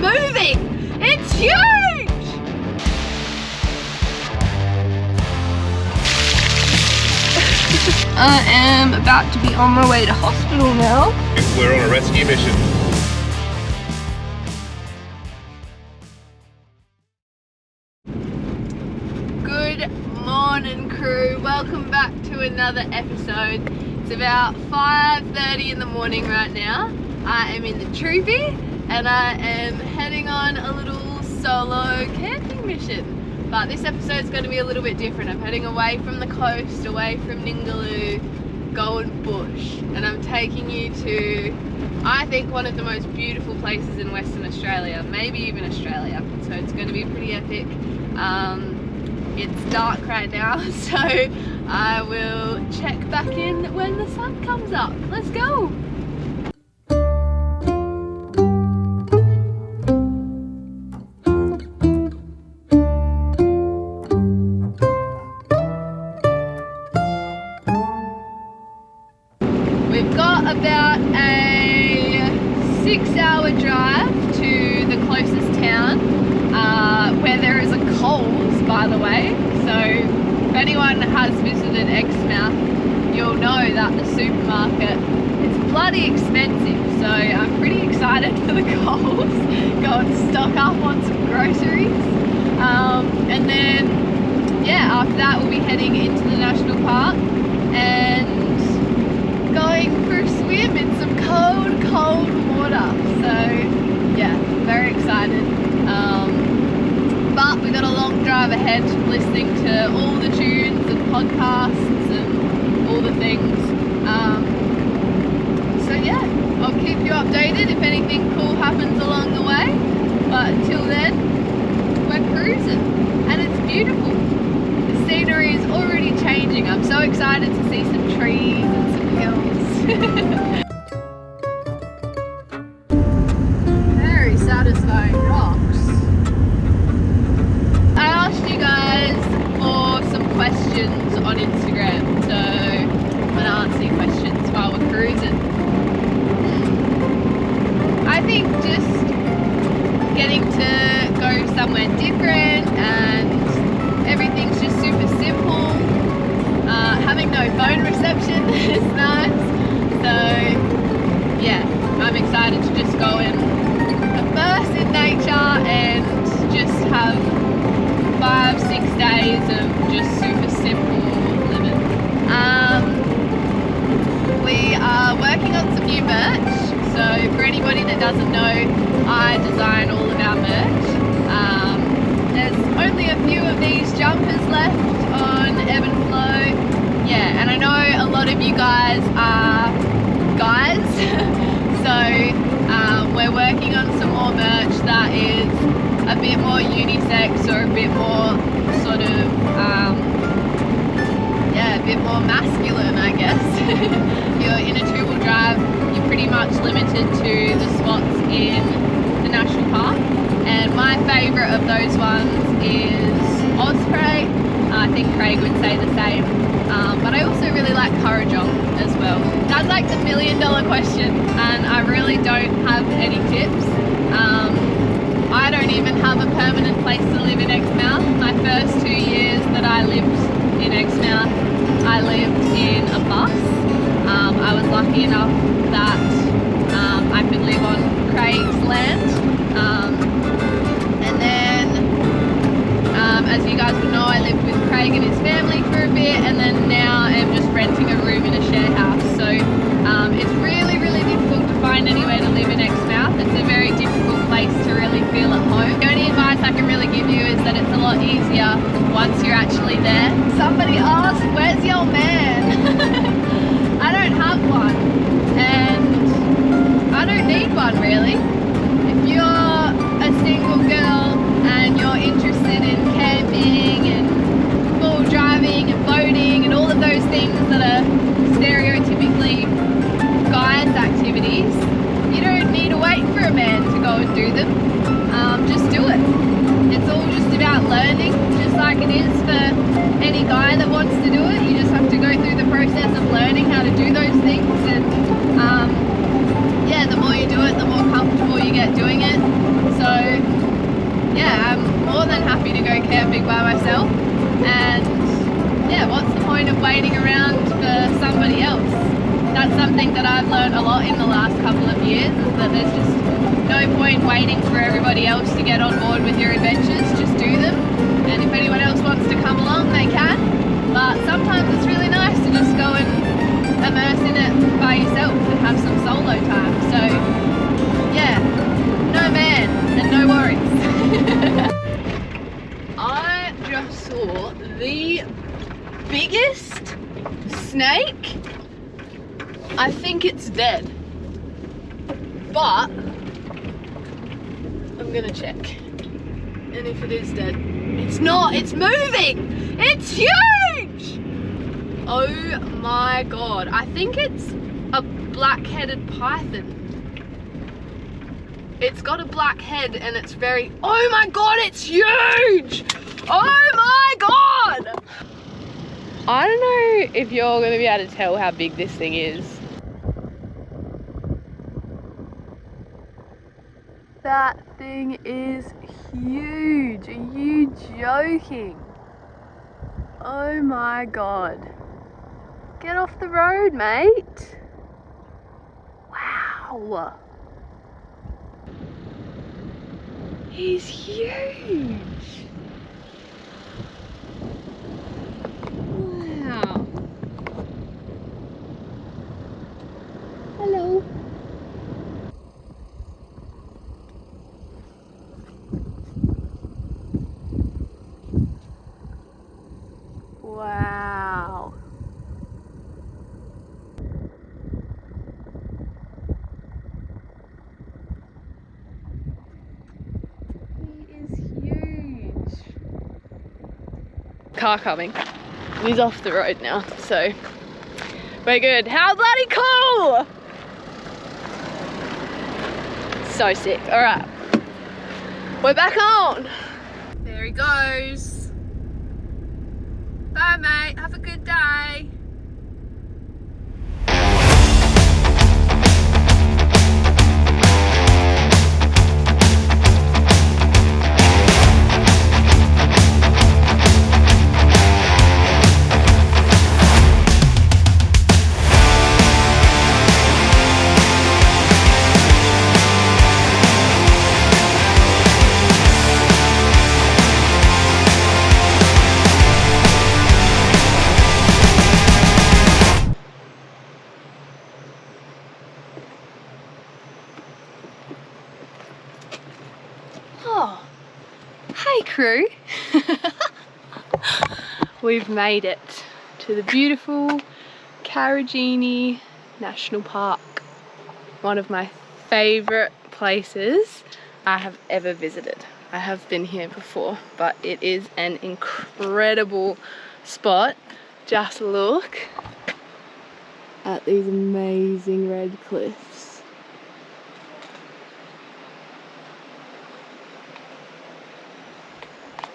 moving! It's huge! I am about to be on my way to hospital now. We're on a rescue mission. Good morning, crew. Welcome back to another episode. It's about 5:30 in the morning right now. I am in the Troopy and I am heading on a little solo camping mission. But this episode's going to be a little bit different. I'm heading away from the coast, away from Ningaloo, going bush. And I'm taking you to, I think, one of the most beautiful places in Western Australia, maybe even Australia. So it's going to be pretty epic. It's dark right now, so I will check back in when the sun comes up. Let's go! We've got about a 6-hour drive to the closest town, where there is a Coles, by the way. So if anyone has visited Exmouth, you'll know that the supermarket is bloody expensive. So I'm pretty excited for the Coles. Go and stock up on some groceries. And then, yeah, after that we'll be heading into the national park and going for a swim in some cold water. So yeah, very excited. But we got a long drive ahead, listening to all the tunes and podcasts and all the things. So yeah, I'll keep you updated if anything cool happens along the way. But until then, we're cruising and it's beautiful. The scenery is already changing. I'm so excited to see some trees and some hills. Very satisfying rocks. I asked you guys for some questions on Instagram, so I'm going to answer your questions while we're cruising. I think just getting to go somewhere different and everything's just super simple. Having no phone reception is nice. So yeah, I'm excited to just go and immerse in nature and just have 5-6 days of just super simple living. We are working on some new merch. So for anybody that doesn't know, I design all of our merch. There's only a few of these jumpers left on Ebb and Flow. Yeah, and I know a lot of you guys are guys, so we're working on some more merch that is a bit more unisex or a bit more sort of, yeah, a bit more masculine, I guess. If you're in a two-wheel drive, you're pretty much limited to the spots in the national park. And my favourite of those ones is Osprey. I think Craig would say the same. But I also really like Karijini as well. That's like the $1 million question, and I really don't have any tips. I don't even have a permanent place to live in Exmouth. My first 2 years that I lived in Exmouth, I lived in a bus. I was lucky enough that I could live on Craig's land. And then, as you guys would know, I lived with Craig and his family for a bit, and then now I'm just renting a room in a share house. So it's really, really difficult to find anywhere to live in Exmouth. It's a very difficult place to really feel at home. The only advice I can really give you is that it's a lot easier once you're actually there. Somebody asked, where's your man? I don't have one, and I don't need one really. If you're a single girl and you're interested in camping and full driving and boating and all of those things that are stereotypically guys' activities, you don't need to wait for a man to go and do them. Just do it. It's all just about learning, just like it is for any guy that wants to do it. You just have to go through the process of learning how to do those things, and yeah, the more you do it, the more comfortable you get doing it. So yeah, I'm more than happy to go camping by myself, and yeah, what's the point of waiting around for somebody else? That's something that I've learned a lot in the last couple of years, is that there's just no point waiting for everybody else to get on board with your adventures. Just do them, and if anyone else wants to come along, they can, but sometimes it's really nice to just go and immerse in it by yourself and have some solo time. So yeah, no man and no worries. I just saw the biggest snake. I think it's dead, but I'm gonna check, and if it is dead, it's not, it's moving, it's huge. Oh my god, I think it's a black-headed python. It's got a black head and it's very, oh my god, it's huge! Oh my god! I don't know if you're going to be able to tell how big this thing is. That thing is huge. Are you joking? Oh my god. Get off the road, mate. Wow. He's huge. Wow. Hello. Wow. He is huge. Car coming. He's off the road now, so we're good. How bloody cool! So sick. All right, we're back on. There he goes. Bye, mate. Have a good day. Oh, hey crew. We've made it to the beautiful Karijini National Park. One of my favourite places I have ever visited. I have been here before, but it is an incredible spot. Just look at these amazing red cliffs.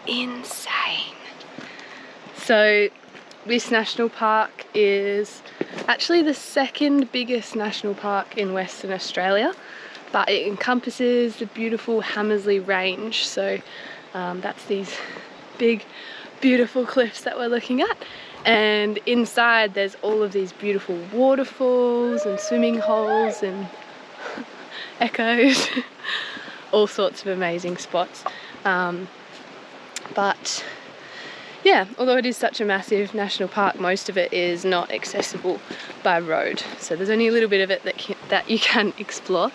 Insane. So this national park is actually the second biggest national park in Western Australia, but it encompasses the beautiful Hamersley Range. So that's these big beautiful cliffs that we're looking at, and inside there's all of these beautiful waterfalls and swimming holes and echoes, all sorts of amazing spots. But yeah, although it is such a massive national park, most of it is not accessible by road. So there's only a little bit of it that you can explore,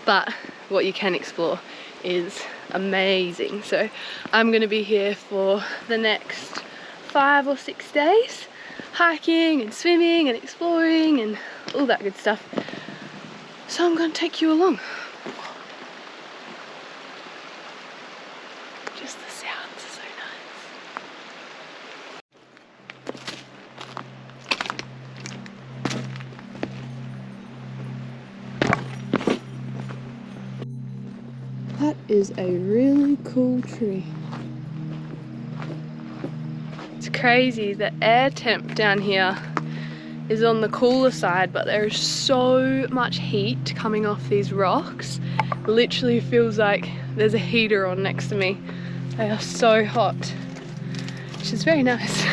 but what you can explore is amazing. So I'm going to be here for the next 5 or 6 days, hiking and swimming and exploring and all that good stuff. So I'm going to take you along. Just the sounds are so nice. That is a really cool tree. It's crazy, the air temp down here is on the cooler side, but there is so much heat coming off these rocks. Literally feels like there's a heater on next to me. They are so hot, which is very nice.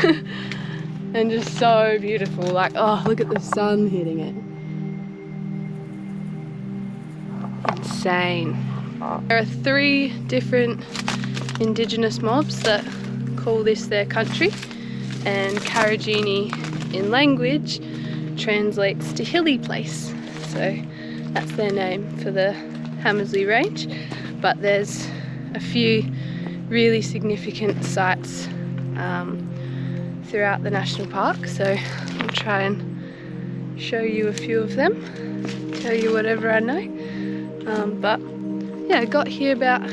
And just so beautiful. Like, oh, look at the sun hitting it. Insane. There are 3 different indigenous mobs that call this their country, and Karijini in language translates to hilly place, so that's their name for the Hamersley range. But there's a few really significant sites throughout the national park, so I'll try and show you a few of them, tell you whatever I know. But yeah, I got here about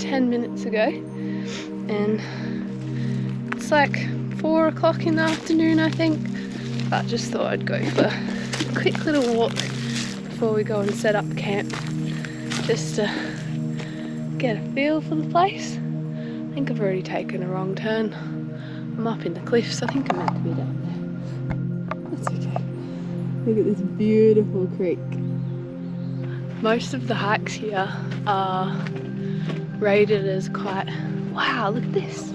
10 minutes ago, and it's like 4 o'clock in the afternoon, I think. But just thought I'd go for a quick little walk before we go and set up camp, just to get a feel for the place. I think I've already taken a wrong turn. I'm up in the cliffs. I think I'm meant to be down there. That's okay. Look at this beautiful creek. Most of the hikes here are rated as quite... Wow, look at this.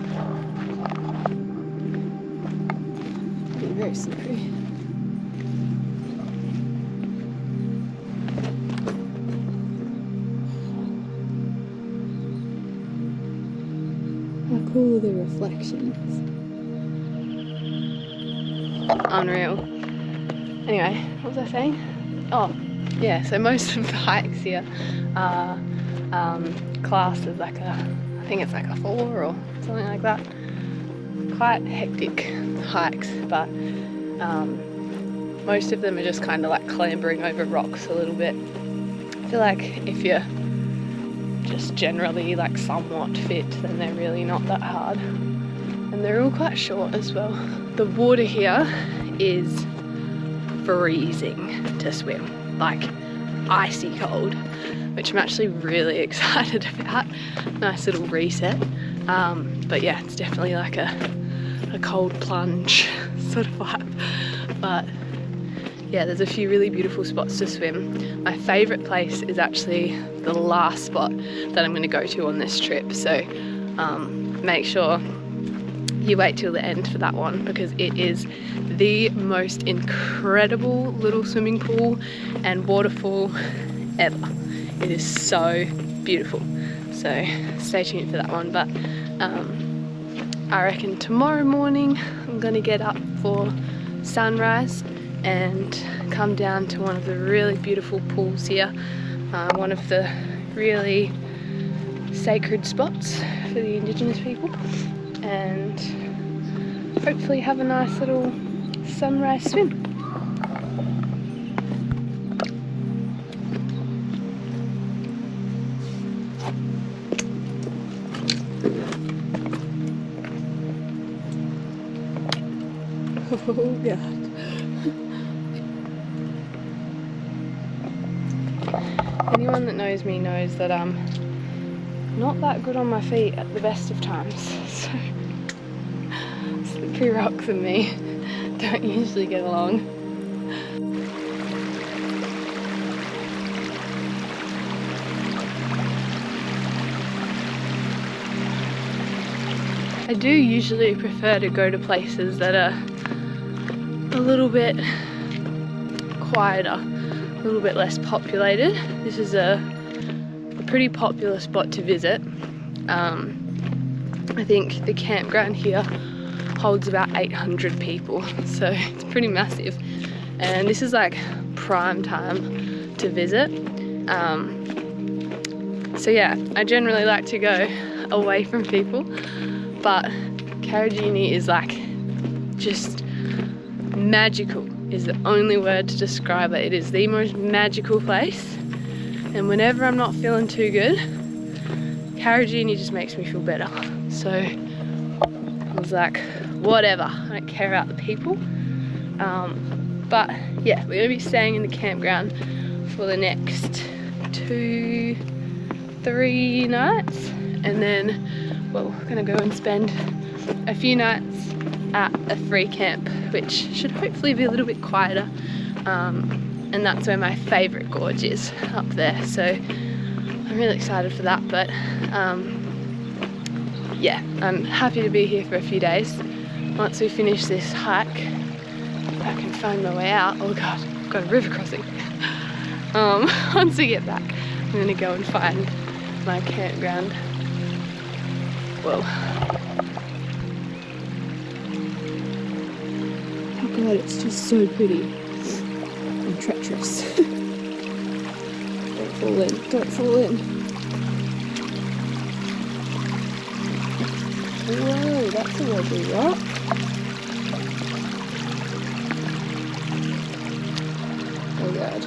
Very slippery. How cool are the reflections? Unreal. Anyway, what was I saying? Oh, yeah, so most of the hikes here are classed as like a, I think it's like a 4 or something like that. Quite hectic hikes, but most of them are just kind of like clambering over rocks a little bit. I feel like if you're just generally like somewhat fit, then they're really not that hard, and they're all quite short as well. The water here is freezing to swim, like icy cold, which I'm actually really excited about. Nice little reset. But yeah, it's definitely like a cold plunge sort of vibe. But yeah, there's a few really beautiful spots to swim. My favourite place is actually the last spot that I'm going to go to on this trip, so make sure you wait till the end for that one, because it is the most incredible little swimming pool and waterfall ever. It is so beautiful, so stay tuned for that one. But I reckon tomorrow morning I'm gonna get up for sunrise and come down to one of the really beautiful pools here, one of the really sacred spots for the Indigenous people, and hopefully have a nice little sunrise swim. Oh God. Anyone that knows me knows that I'm not that good on my feet at the best of times, so slippery rocks and me don't usually get along. I do usually prefer to go to places that are a little bit quieter, a little bit less populated. This is a pretty popular spot to visit. I think the campground here holds about 800 people, so it's pretty massive, and this is like prime time to visit. So yeah, I generally like to go away from people, but Karijini is like just magical is the only word to describe it. It is the most magical place, and whenever I'm not feeling too good, Karijini just makes me feel better. So I was like, whatever, I don't care about the people. But yeah, we're gonna be staying in the campground for the next 2-3 nights, and then we're gonna go and spend a few nights at a free camp, which should hopefully be a little bit quieter. And that's where my favourite gorge is, up there. So I'm really excited for that. But yeah, I'm happy to be here for a few days. Once we finish this hike, if I can find my way out. Oh god, I've got a river crossing. Once we get back, I'm gonna go and find my campground. Whoa. Oh god, it's just so pretty and treacherous. Don't fall in, don't fall in. Whoa, that's a lovely rock. Oh god.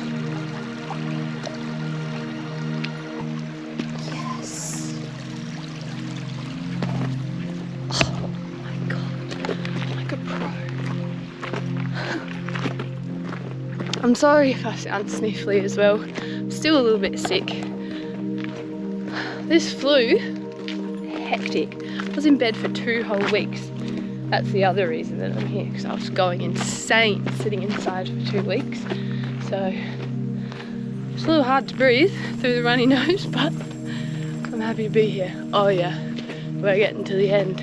Yes. Oh my god. Like a pro. I'm sorry if I sound sniffly as well. I'm still a little bit sick. This flu, hectic. I was in bed for 2 whole weeks. That's the other reason that I'm here, because I was going insane sitting inside for 2 weeks. So it's a little hard to breathe through the runny nose, but I'm happy to be here. Oh yeah, we're getting to the end.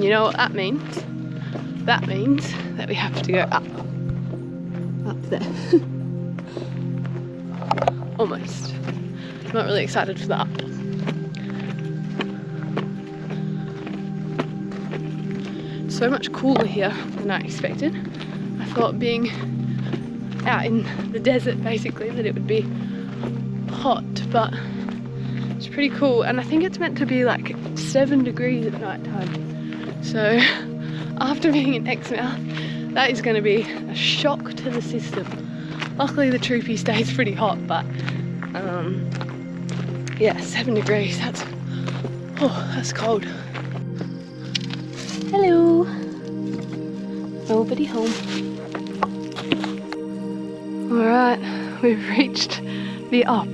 You know what that means? That means that we have to go up there. Almost. Not really excited for that. So much cooler here than I expected. I thought being out in the desert basically that it would be hot, but it's pretty cool. And I think it's meant to be like 7 degrees at night time. So after being in Exmouth, that is going to be a shock to the system. Luckily the troopy stays pretty hot, but yeah, 7 degrees, that's cold. Hello. Nobody home. Alright, we've reached the up.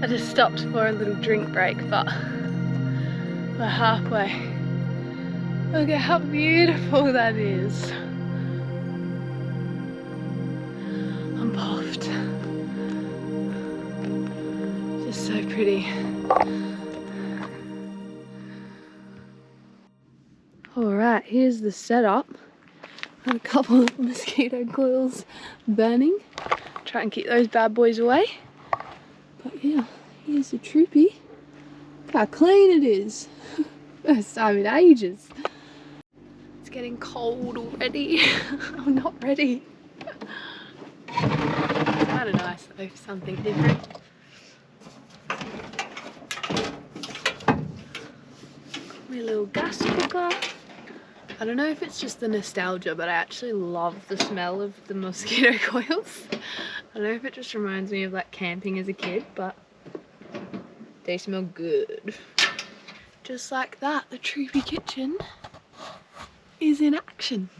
I just stopped for a little drink break, but we're halfway. Look at how beautiful that is. I'm puffed. Just so pretty. Alright, here's the setup. Got a couple of mosquito coils burning. Try and keep those bad boys away. But yeah, here's the troopy. Look how clean it is. First time in ages. It's getting cold already. I'm not ready. Kind of nice though, something different. My little gas cooker. I don't know if it's just the nostalgia, but I actually love the smell of the mosquito coils. I don't know if it just reminds me of like camping as a kid, but they smell good. Just like that, the troopy kitchen is in action.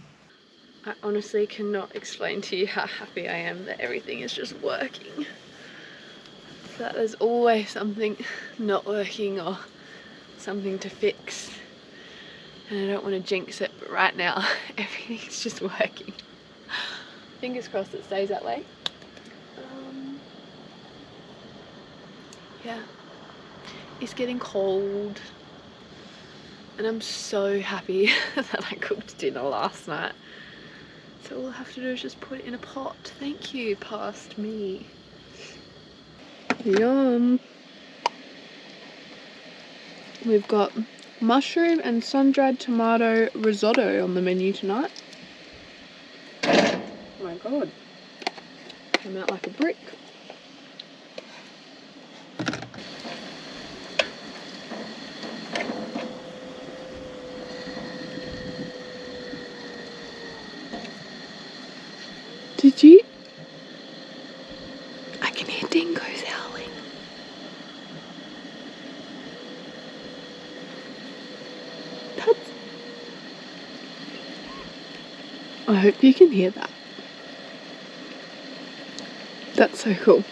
I honestly cannot explain to you how happy I am that everything is just working. That there's always something not working or something to fix. And I don't want to jinx it, but right now everything's just working. Fingers crossed it stays that way. Yeah, it's getting cold and I'm so happy that I cooked dinner last night. So all we'll have to do is just put it in a pot. Thank you, past me. Yum. We've got mushroom and sun-dried tomato risotto on the menu tonight. Oh my god. Came out like a brick. Did you? I can hear dingoes howling. That's... I hope you can hear that. That's so cool.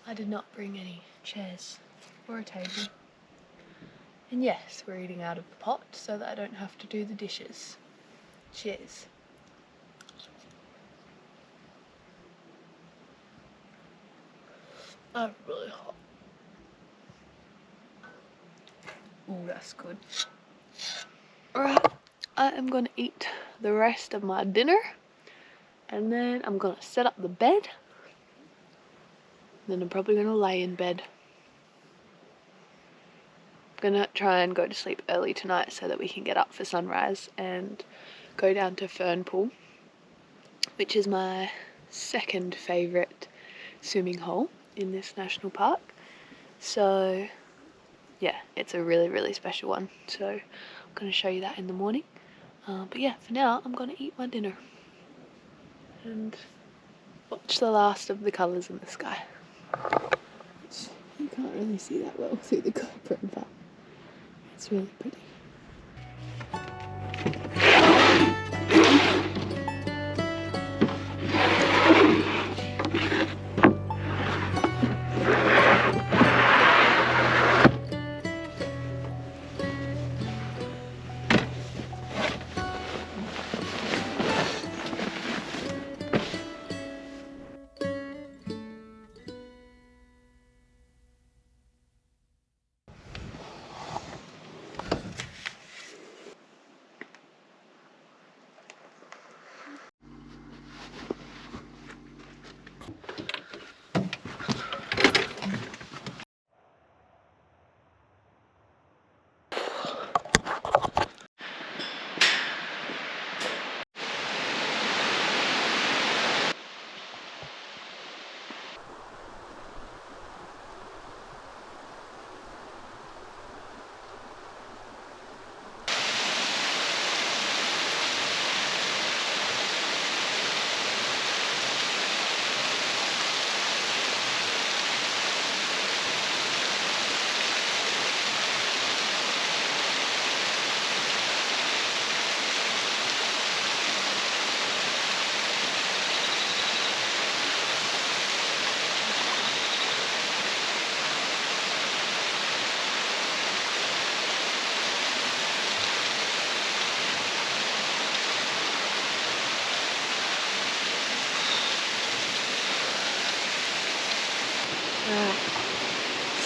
I did not bring any chairs or a table. And yes, we're eating out of the pot so that I don't have to do the dishes. Cheers. Oh, really hot. Ooh, that's good. Alright, I am gonna eat the rest of my dinner and then I'm gonna set up the bed. Then I'm probably gonna lay in bed. I'm gonna try and go to sleep early tonight so that we can get up for sunrise and go down to Fern Pool, which is my second favourite swimming hole in this national park. So yeah, it's a really, really special one. So I'm gonna show you that in the morning. But yeah, for now I'm gonna eat my dinner and watch the last of the colours in the sky. Which you can't really see that well through the GoPro, but it's really pretty.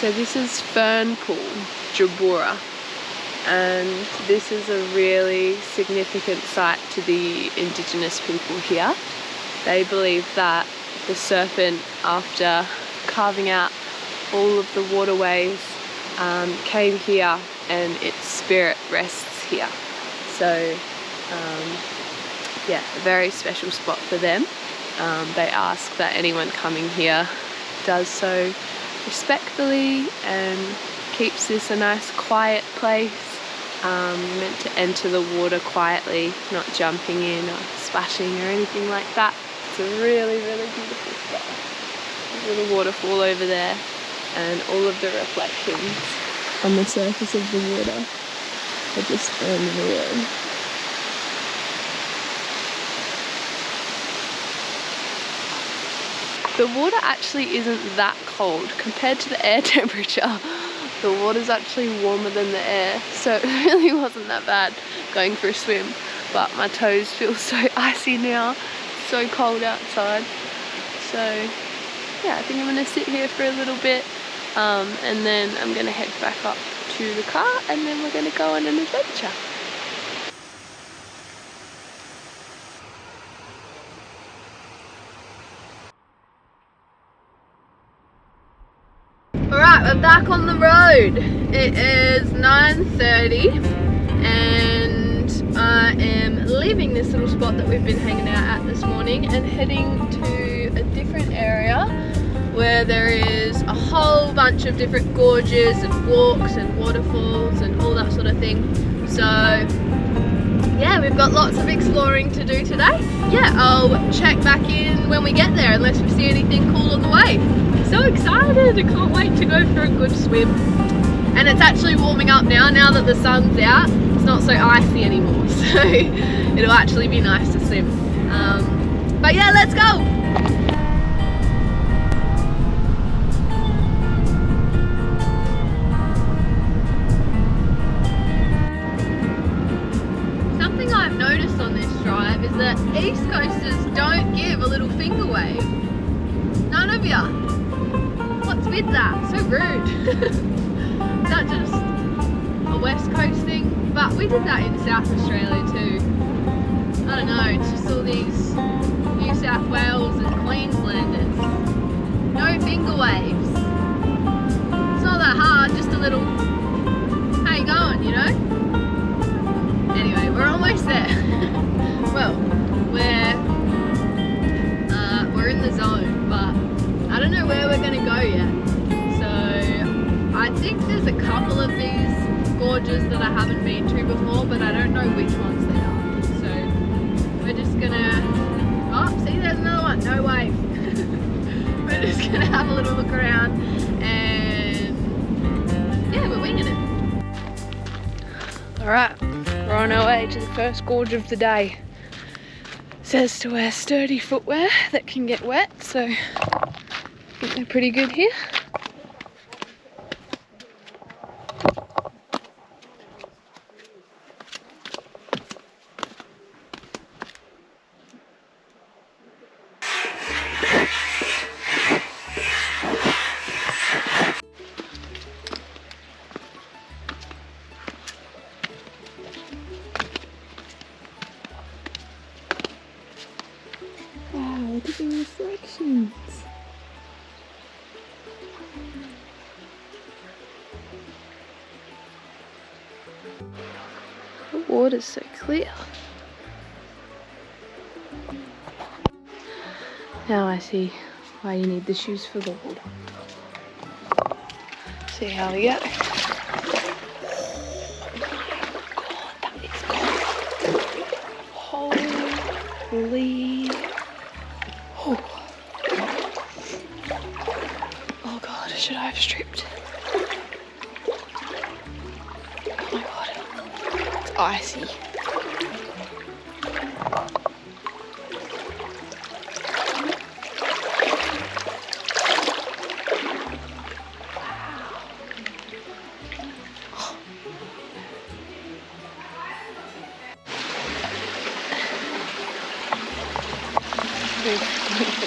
So this is Fern Pool, Jabura, and this is a really significant site to the indigenous people here. They believe that the serpent, after carving out all of the waterways, came here and its spirit rests here. So yeah, a very special spot for them. They ask that anyone coming here does so respectfully and keeps this a nice quiet place. Meant to enter the water quietly, not jumping in or splashing or anything like that. It's a really, really beautiful spot. A little waterfall over there and all of the reflections on the surface of the water are just unreal. The water actually isn't that cold compared to the air temperature. The water's actually warmer than the air, so it really wasn't that bad going for a swim. But my toes feel so icy now, so cold outside. So yeah, I think I'm gonna sit here for a little bit, and then I'm gonna head back up to the car, and then we're gonna go on an adventure. Alright, we're back on the road. It is 9:30 and I am leaving this little spot that we've been hanging out at this morning and heading to a different area where there is a whole bunch of different gorges and walks and waterfalls and all that sort of thing. So yeah, we've got lots of exploring to do today. Yeah, I'll check back in when we get there unless we see anything cool on the way. So excited, I can't wait to go for a good swim. And it's actually warming up now that the sun's out. It's not so icy anymore, so it'll actually be nice to swim. But yeah, let's go. I've noticed on this drive is that East Coasters don't give a little finger wave. None of ya. What's with that? So rude. Is that just a West Coast thing? But we did that in South Australia too. I don't know, it's just all these New South Wales and Queenslanders. No finger waves. It's not that hard, just a little, how you going, you know? Anyway, we're almost there. Well, we're in the zone, but I don't know where we're going to go yet. So I think there's a couple of these gorges that I haven't been to before, but I don't know which ones they are. So we're just going to, oh, see, there's another one, no wave. We're just going to have a little look around and yeah, we're winging it. Alright. We're on our way to the first gorge of the day. It says to wear sturdy footwear that can get wet, so I think they're pretty good here. Look at the reflections. The water's so clear. Now I see why you need the shoes for the water. See how we go. Oh my god, that is cold. Holy. Oh god, should I have stripped? Oh my god, it's icy.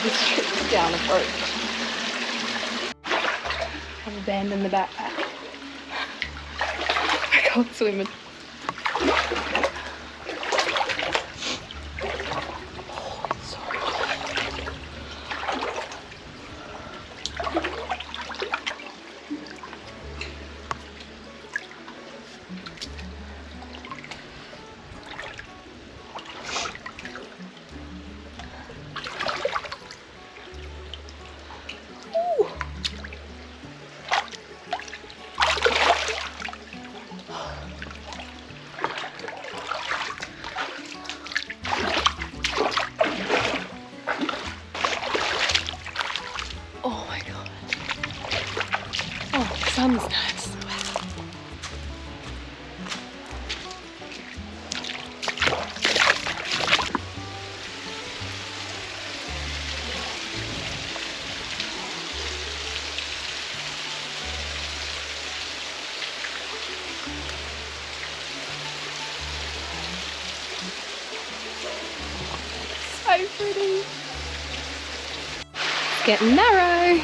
This trip's down approach. I've abandoned the backpack. I can't swim it. Oh, it's so cold. Sun's nice. Wow. So pretty. It's getting narrow.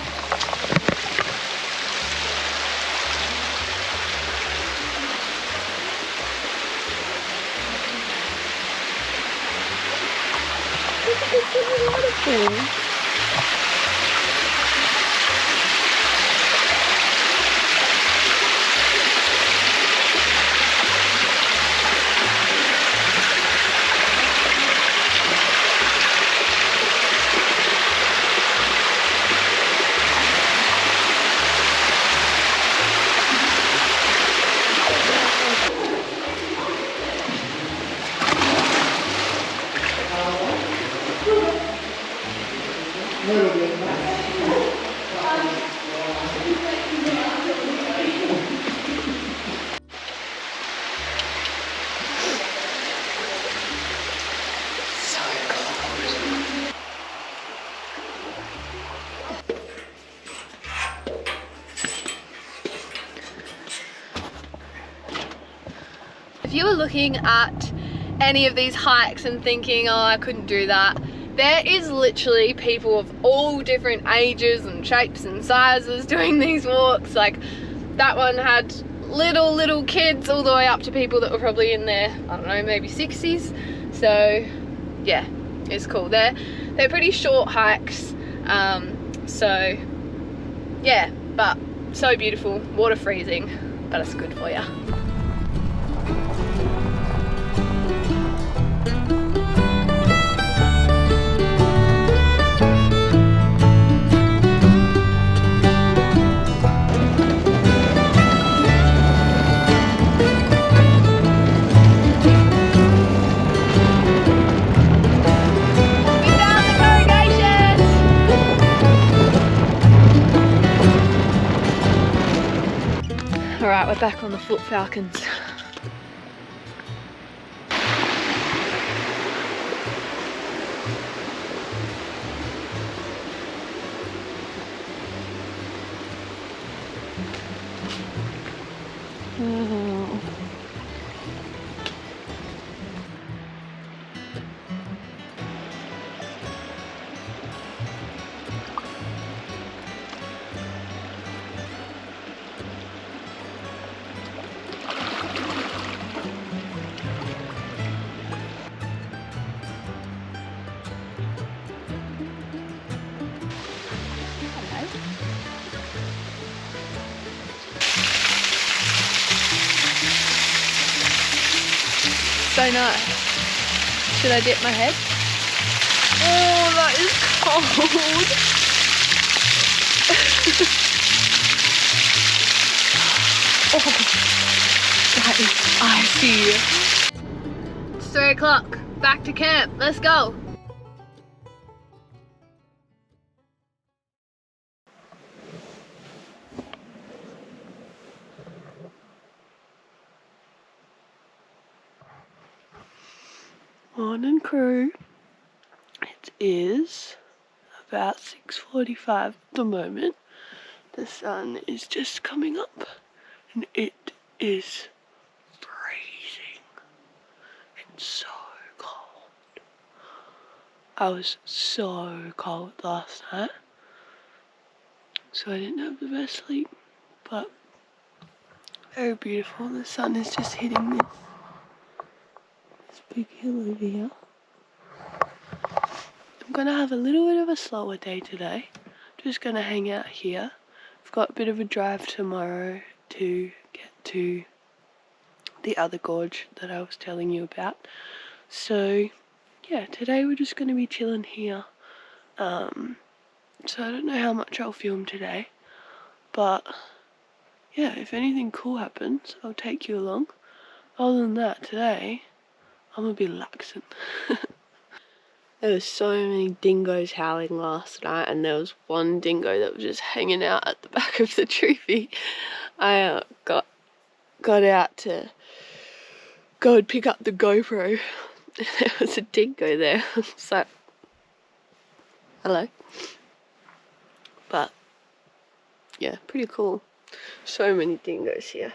looking at any of these hikes and thinking, oh, I couldn't do that, there is literally people of all different ages and shapes and sizes doing these walks. Like that one had little kids all the way up to people that were probably in their, I don't know, maybe 60s. So yeah, it's cool. They're pretty short hikes, so yeah, but so beautiful. Water freezing, but it's good for you. Alright, we're back on the foot falcons. So nice. Should I dip my head? Oh, that is cold. Oh, that is icy. It's 3 o'clock. Back to camp. Let's go. Morning crew. It is about 6:45 at the moment. The sun is just coming up and it is freezing. It's so cold. I was so cold last night, so I didn't have the best sleep, but very beautiful. The sun is just hitting this big hill over here. I'm gonna have a little bit of a slower day today. Just gonna hang out here. I've got a bit of a drive tomorrow to get to the other gorge that I was telling you about. So yeah, today we're just gonna be chilling here. So I don't know how much I'll film today, but yeah, if anything cool happens, I'll take you along. Other than that, today I'm gonna be relaxing. There was so many dingoes howling last night, and there was one dingo that was just hanging out at the back of the tree. I got out to go and pick up the GoPro, and there was a dingo there. So, hello. But yeah, pretty cool. So many dingoes here.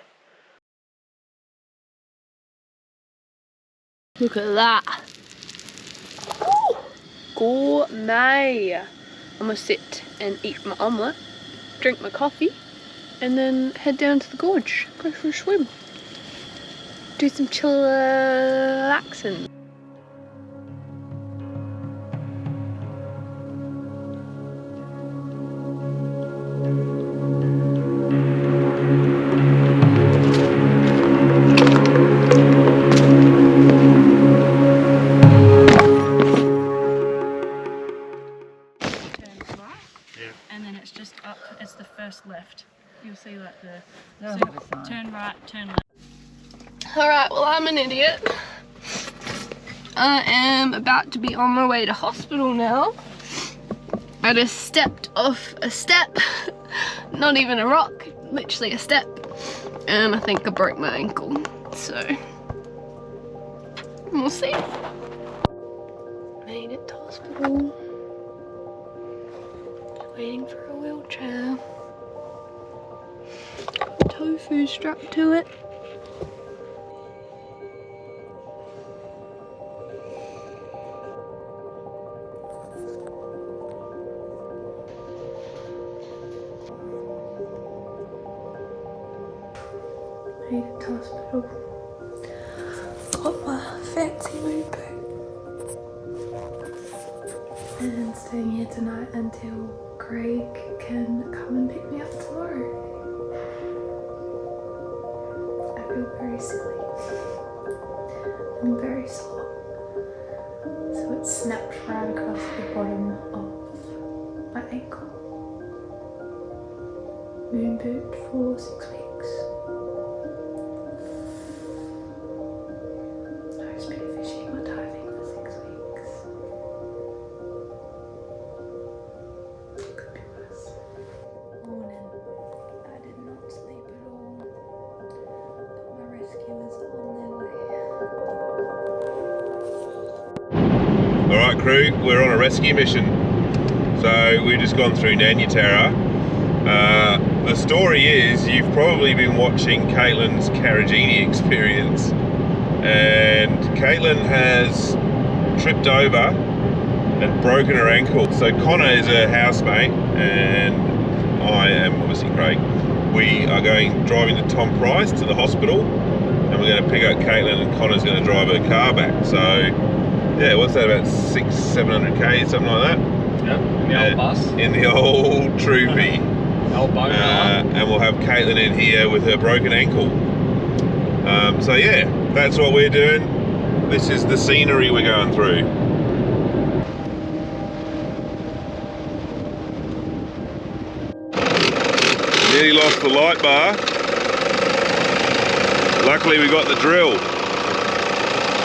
Look at that. Ooh, gourmet. I'm gonna sit and eat my omelette, drink my coffee, and then head down to the gorge, go for a swim, do some chillaxing. Left. You'll see like the so turn right, turn left. Alright, well I'm an idiot. I am about to be on my way to hospital now. I just stepped off a step, not even a rock, literally a step, and I think I broke my ankle, so we'll see. Made it to hospital. Waiting for a wheelchair. Tofu strapped to it. needed to hospital. Got my fancy moon boot. And staying here tonight until Craig can come and pick me up tomorrow. I feel very silly. I'm very sore. So it snapped right across the bottom of my ankle. Moon boot for 6 weeks. Nose bit fishy, what diving for 6 weeks. Could be worse. Morning. I did not sleep at all. But my rescuers are on their way. Alright crew, we're on a rescue mission. So we've just gone through Ningaloo. The story is you've probably been watching Caitlin's Karijini experience, and Caitlin has tripped over and broken her ankle. So Connor is her housemate and I am obviously Craig. We are driving to Tom Price to the hospital, and we're going to pick up Caitlin, and Connor's going to drive her car back. So yeah, what's that, about 600-700 K, something like that? Yep, in the old bus. In the old troopy. Old boat. And we'll have Caitlin in here with her broken ankle. So yeah, that's what we're doing. This is the scenery we're going through. Nearly lost the light bar. Luckily we got the drill.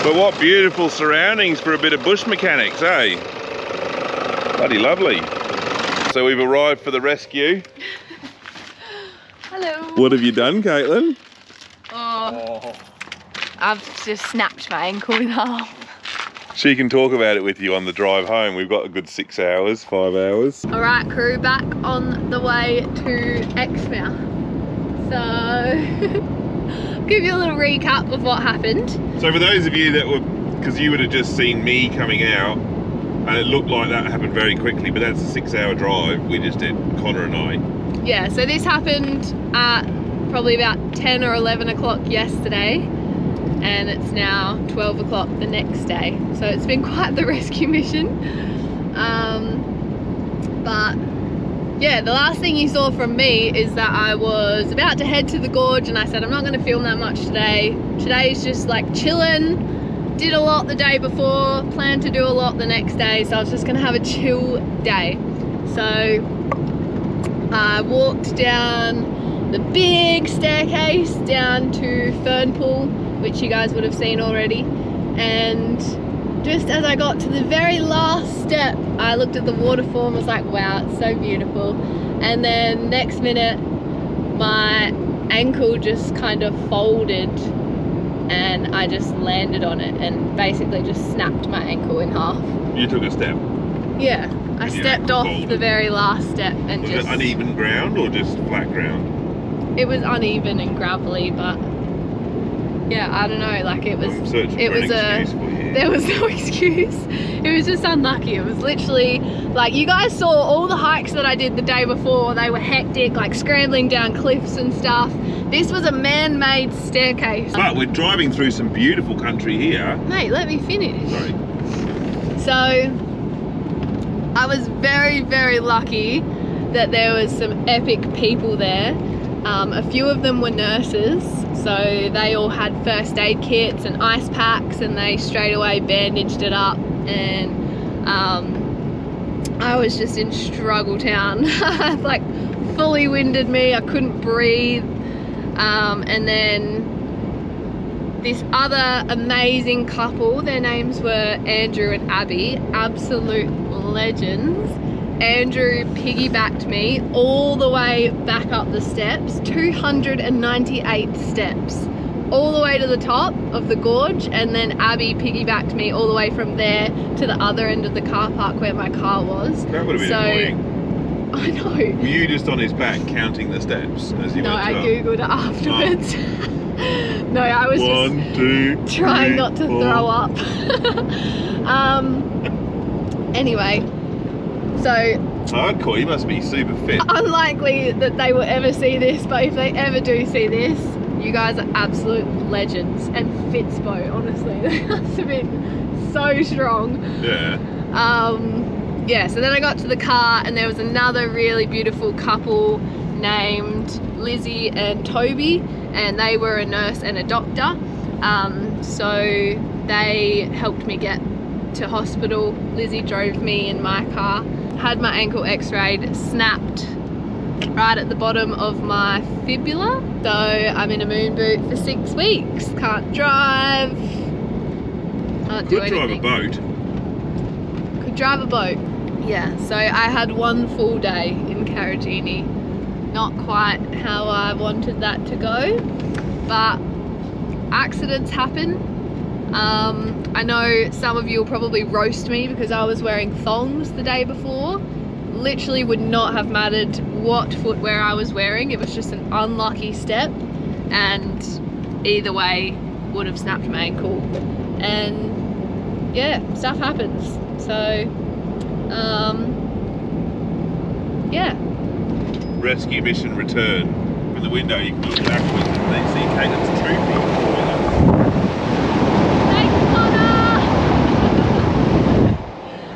But what beautiful surroundings for a bit of bush mechanics, eh? Bloody lovely. So we've arrived for the rescue. Hello. What have you done, Caitlin? Oh, I've just snapped my ankle in half. She can talk about it with you on the drive home. We've got a good 6 hours, 5 hours. All right, crew, back on the way to Exmouth. So, I'll give you a little recap of what happened. So for those of you that were, because you would have just seen me coming out, and it looked like that happened very quickly, but that's a 6 hour drive we just did, Connor and I. Yeah, so this happened at probably about 10 or 11 o'clock yesterday, and it's now 12 o'clock the next day. So it's been quite the rescue mission. But yeah, the last thing you saw from me is that I was about to head to the gorge, and I said I'm not going to film that much today. Today's just like chilling. Did a lot the day before, planned to do a lot the next day, so I was just going to have a chill day. So I walked down the big staircase down to Fernpool, which you guys would have seen already, and just as I got to the very last step, I looked at the waterfall and was like, wow, it's so beautiful. And then next minute my ankle just kind of folded and I just landed on it and basically just snapped my ankle in half. You took a step? Yeah, I stepped off the very last step and was just... it uneven ground or just flat ground? It was uneven and gravelly, but yeah, I don't know, like it was... There was no excuse. It was just unlucky. It was literally, like, you guys saw all the hikes that I did the day before. They were hectic, like scrambling down cliffs and stuff. This was a man-made staircase. But we're driving through some beautiful country here. Mate, let me finish. Sorry. So, I was very, very lucky that there was some epic people there. A few of them were nurses, so they all had first aid kits and ice packs, and they straight away bandaged it up, and I was just in struggle town. Like fully winded me, I couldn't breathe, and then this other amazing couple, their names were Andrew and Abby, absolute legends. Andrew piggybacked me all the way back up the steps, 298 steps, all the way to the top of the gorge, and then Abby piggybacked me all the way from there to the other end of the car park where my car was. That would have been annoying. I know. Were you just on his back counting the steps as you went up? No, I googled it afterwards. Oh. No, I was just trying not to throw up. Anyway. So hardcore, you must be super fit. Unlikely that they will ever see this, but if they ever do see this, You guys are absolute legends. And Fitzbo, honestly, they must have been so strong. Yeah. Yeah, so then I got to the car and there was another really beautiful couple named Lizzie and Toby, and they were a nurse and a doctor. So they helped me get to hospital. Lizzie drove me in my car, had my ankle x-rayed, snapped right at the bottom of my fibula. So I'm in a moon boot for 6 weeks. Can't drive. Can't do anything. Could drive a boat. Could drive a boat. Yeah, so I had one full day in Karijini. Not quite how I wanted that to go, but accidents happen. I know some of you will probably roast me because I was wearing thongs the day before. Literally would not have mattered what footwear I was wearing. It was just an unlucky step, and either way would have snapped my ankle. And yeah, stuff happens. So yeah. Rescue mission return. In the window you can look backwards and see Caitlin's trooping. Thanks, Connor!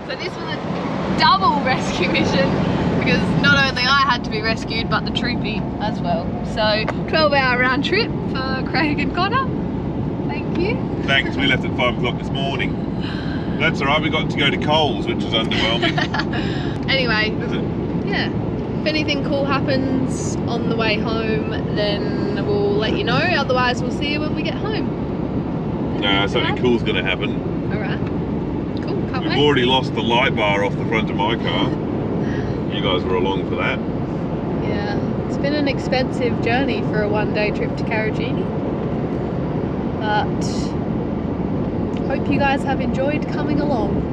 So this was a double rescue mission because not only I had to be rescued but the troopy as well. So 12-hour round trip for Craig and Connor. Thank you. Thanks, we left at 5 o'clock this morning. That's alright, we got to go to Coles, which was underwhelming. Anyway, Is it? yeah. If anything cool happens on the way home, then we'll let you know. Otherwise, we'll see you when we get home. Nah, something cool's going to happen. Alright. Cool, can't We've wait. already lost the light bar off the front of my car. You guys were along for that. Yeah, it's been an expensive journey for a one-day trip to Karijini. But hope you guys have enjoyed coming along.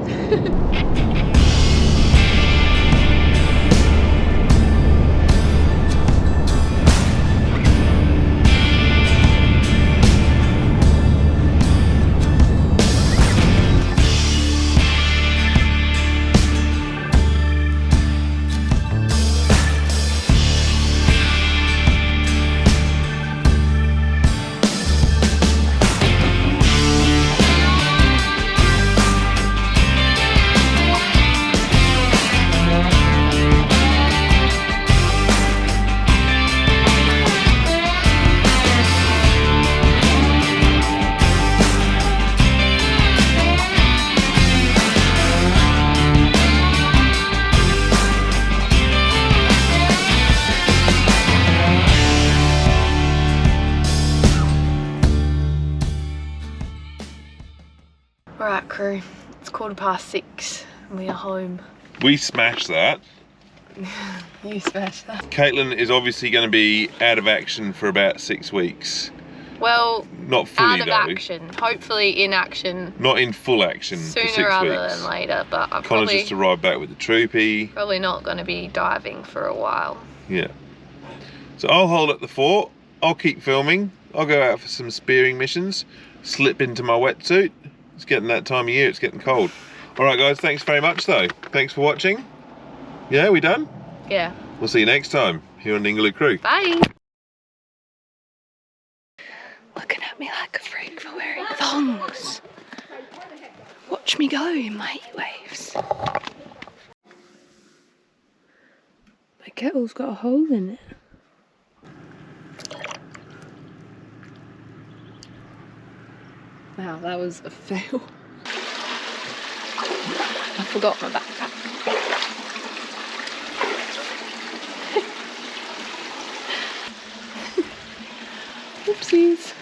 Alright crew, it's 6:15 and we are home. We smashed that. You smashed that. Caitlin is obviously going to be out of action for about 6 weeks. Well, Not fully out of though. action. Hopefully in action Not in full action for sooner 6 rather weeks. than later, but I'm Connor's just to ride back with the troopy. probably not going to be diving for a while. Yeah. So I'll hold up the fort. I'll keep filming. I'll go out for some spearing missions. Slip into my wetsuit. It's getting that time of year. It's getting cold. All right, guys. Thanks very much, though. Thanks for watching. Yeah, we done? Yeah. We'll see you next time here on Ningaloo Crew. Bye. Looking at me like a freak for wearing thongs. Watch me go in my heat waves. My kettle's got a hole in it. Wow, that was a fail. I forgot my backpack. Oopsies.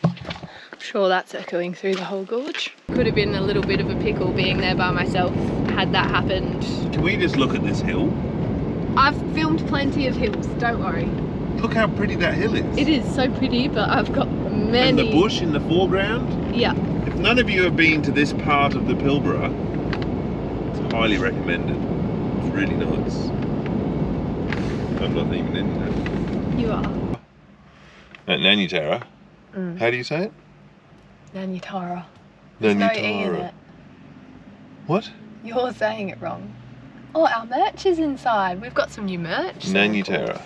I'm sure that's echoing through the whole gorge. Could have been a little bit of a pickle being there by myself had that happened. Can we just look at this hill? I've filmed plenty of hills, don't worry. Look how pretty that hill is. It is so pretty, but I've got many... And the bush in the foreground. Yeah. If none of you have been to this part of the Pilbara, it's highly recommended. It's really nice. I'm not even in there. You are. At Nanyatara. How do you say it? Nanyatara. There's no E in it. What? You're saying it wrong. Oh, our merch is inside. We've got some new merch. So cool. Nanyatera.